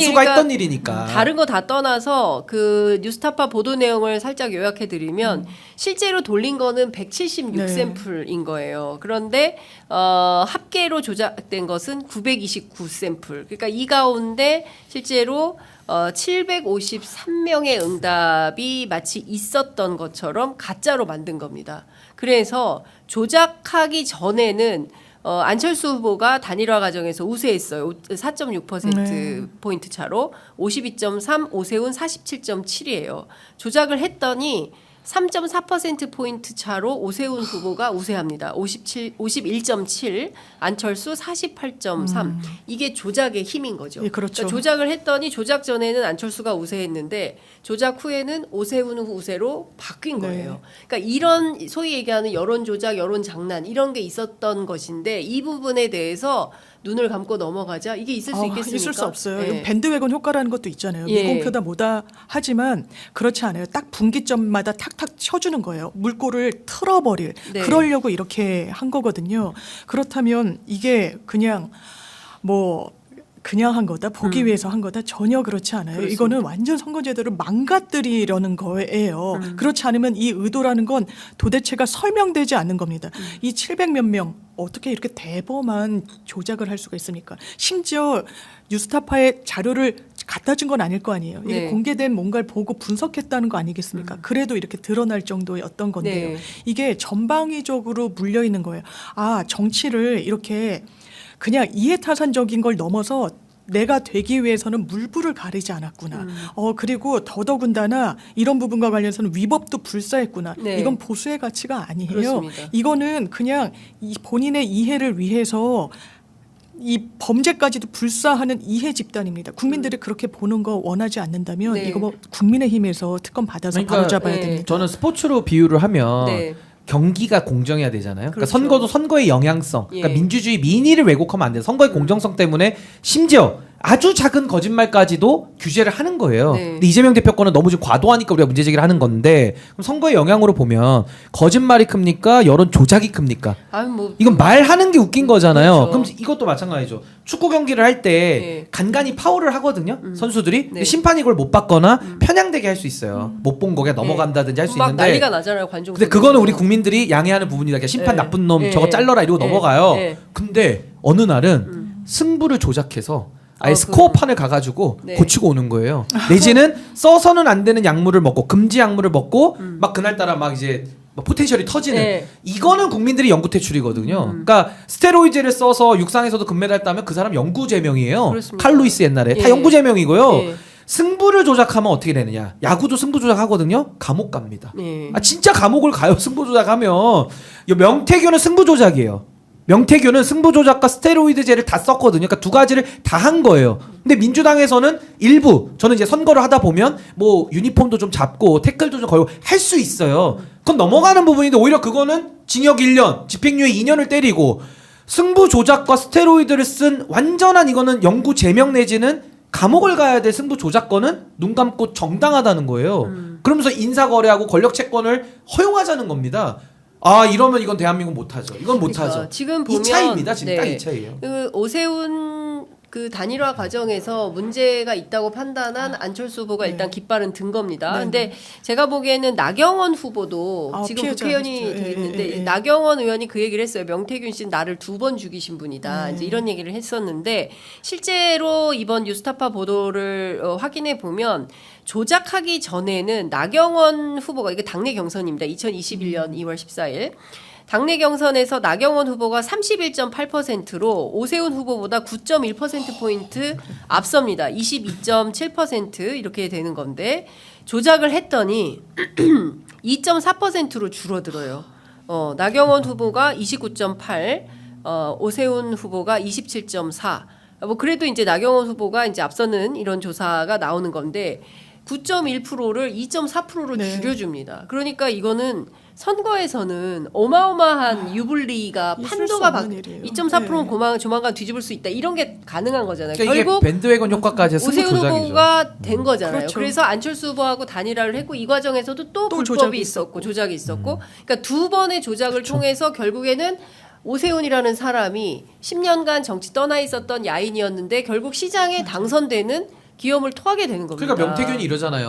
수가 했던 일이니까. 다른 거 다 떠나서 그 뉴스타파 보도 내용을 살짝 요약해 드리면 실제로 돌린 거는 176샘플인 거예요. 그런데 합계로 조작된 것은 929샘플. 그러니까 이 가운데 실제로 753명의 응답이 마치 있었던 것처럼 가짜로 만든 겁니다. 그래서 조작하기 전에는 안철수 후보가 단일화 과정에서 우세했어요. 4.6% 차로 52.3, 오세훈 47.7이에요. 조작을 했더니 3.4% 차로 오세훈 후보가 우세합니다. 51.7, 안철수 48.3. 이게 조작의 힘인 거죠. 예, 그렇죠. 그러니까 조작을 했더니 조작 전에는 안철수가 우세했는데 조작 후에는 오세훈 우세로 바뀐 거예요. 그러니까 이런 소위 얘기하는 여론 조작, 여론 장난 이런 게 있었던 것인데 이 부분에 대해서 눈을 감고 넘어가자 이게 있을 수 있겠습니까? 있을 수 없어요. 예. 밴드웨건 효과라는 것도 있잖아요. 예. 미공표다 뭐다 하지만 그렇지 않아요. 딱 분기점마다 탁탁 쳐주는 거예요. 물꼬를 틀어버릴. 네. 그러려고 이렇게 한 거거든요. 그렇다면 이게 그냥 그냥 한 거다, 보기 위해서 한 거다, 전혀 그렇지 않아요. 그렇습니다. 이거는 완전 선거제도를 망가뜨리려는 거예요. 그렇지 않으면 이 의도라는 건 도대체가 설명되지 않는 겁니다. 이 700몇 명 어떻게 이렇게 대범한 조작을 할 수가 있습니까? 심지어 뉴스타파의 자료를 갖다 준 건 아닐 거 아니에요. 이게 네. 공개된 뭔가를 보고 분석했다는 거 아니겠습니까? 그래도 이렇게 드러날 정도였던 건데요. 네. 이게 전방위적으로 물려 있는 거예요. 아, 정치를 이렇게 그냥 이해타산적인 걸 넘어서 내가 되기 위해서는 물불을 가리지 않았구나. 그리고 더더군다나 이런 부분과 관련해서는 위법도 불사했구나. 네. 이건 보수의 가치가 아니에요. 그렇습니다. 이거는 그냥 본인의 이해를 위해서 이 범죄까지도 불사하는 이해 집단입니다. 국민들이 그렇게 보는 거 원하지 않는다면 네. 이거 국민의힘에서 특검 받아서 그러니까 바로잡아야 네. 됩니다. 저는 스포츠로 비유를 하면 네. 경기가 공정해야 되잖아요. 그러니까 그렇죠. 선거도 선거의 영향성, 그러니까 예. 민주주의 민의를 왜곡하면 안 돼요. 선거의 공정성 때문에 심지어 아주 작은 거짓말까지도 규제를 하는 거예요. 네. 근데 이재명 대표 거는 너무 좀 과도하니까 우리가 문제 제기를 하는 건데 그럼 선거의 영향으로 보면 거짓말이 큽니까? 여론 조작이 큽니까? 이건 말하는 게 웃긴 거잖아요. 그렇죠. 그럼 이것도 마찬가지죠. 축구 경기를 할 때 네. 간간히 파울을 하거든요. 선수들이. 근데 네. 심판이 그걸 못 봤거나 편향되게 할 수 있어요. 못 본 거 그냥 넘어간다든지 할 수 막 있는데 난리가 나잖아요, 관중. 근데 그거는 우리 국민들이 양해하는 부분이다. 그러니까 심판 네. 나쁜 놈 네. 저거 잘라라 이러고 네. 넘어가요. 네. 근데 어느 날은 승부를 조작해서 아예 아, 스코어판을 가가지고 네. 고치고 오는 거예요. 내지는 써서는 안 되는 약물을 먹고 금지 약물을 먹고 막 그날따라 막 이제 막 포텐셜이 터지는 네. 이거는 국민들이 연구 퇴출이거든요. 그러니까 스테로이드를 써서 육상에서도 금메달 따면 그 사람 연구 제명이에요. 그렇습니다. 칼 루이스 옛날에 다 예. 연구 제명이고요. 예. 승부를 조작하면 어떻게 되느냐? 야구도 승부 조작하거든요. 감옥 갑니다. 예. 아 진짜 감옥을 가요. 승부 조작하면. 명태균은 승부 조작이에요. 명태균은 승부 조작과 스테로이드제를 다 썼거든요. 그러니까 두 가지를 다 한 거예요. 근데 민주당에서는 일부 저는 이제 선거를 하다 보면 뭐 유니폼도 좀 잡고 태클도 좀 걸고 할 수 있어요. 그건 넘어가는 부분인데 오히려 그거는 징역 1년, 집행유예 2년을 때리고 승부 조작과 스테로이드를 쓴 완전한 이거는 영구 제명 내지는 감옥을 가야 될 승부 조작권은 눈 감고 정당하다는 거예요. 그러면서 인사거래하고 권력 채권을 허용하자는 겁니다. 아 이러면 이건 대한민국 못하죠. 이건 못하죠. 그러니까 지금 보면 이 차이입니다. 지금 네. 딱 이 차이예요. 그 오세훈 그 단일화 과정에서 문제가 있다고 판단한 안철수 후보가 네. 일단 깃발은 든 겁니다. 네. 근데 제가 보기에는 나경원 후보도 아, 지금 피해자 국회의원이 아시죠? 되겠는데 예, 예. 나경원 의원이 그 얘기를 했어요. 명태균 씨는 나를 2번 죽이신 분이다. 네. 이제 이런 얘기를 했었는데 실제로 이번 뉴스타파 보도를 확인해 보면 조작하기 전에는 나경원 후보가 이게 당내 경선입니다. 2021년 2월 14일. 당내 경선에서 나경원 후보가 31.8%로 오세훈 후보보다 9.1%포인트 앞섭니다. 22.7% 이렇게 되는 건데 조작을 했더니 2.4%로 줄어들어요. 나경원 후보가 29.8, 오세훈 후보가 27.4. 뭐 그래도 이제 나경원 후보가 이제 앞서는 이런 조사가 나오는 건데 9.1%를 2.4%로 네. 줄여줍니다. 그러니까 이거는 선거에서는 어마어마한 유불리가 있을 판도가 수 없는 일이에요. 2.4%는 조만간 뒤집을 수 있다. 이런 게 가능한 거잖아요. 그러니까 이게 결국 밴드웨건 효과까지 승부 오세훈 조작이죠. 후보가 된 거잖아요. 그렇죠. 그래서 안철수 후보하고 단일화를 했고 이 과정에서도 또 불법이 조작이 있었고 조작이 있었고 그러니까 두 번의 조작을 통해서 결국에는 오세훈이라는 사람이 10년간 정치 떠나 있었던 야인이었는데 결국 시장에 당선되는 기염을 토하게 되는 겁니다. 그러니까 명태균이 이러잖아요.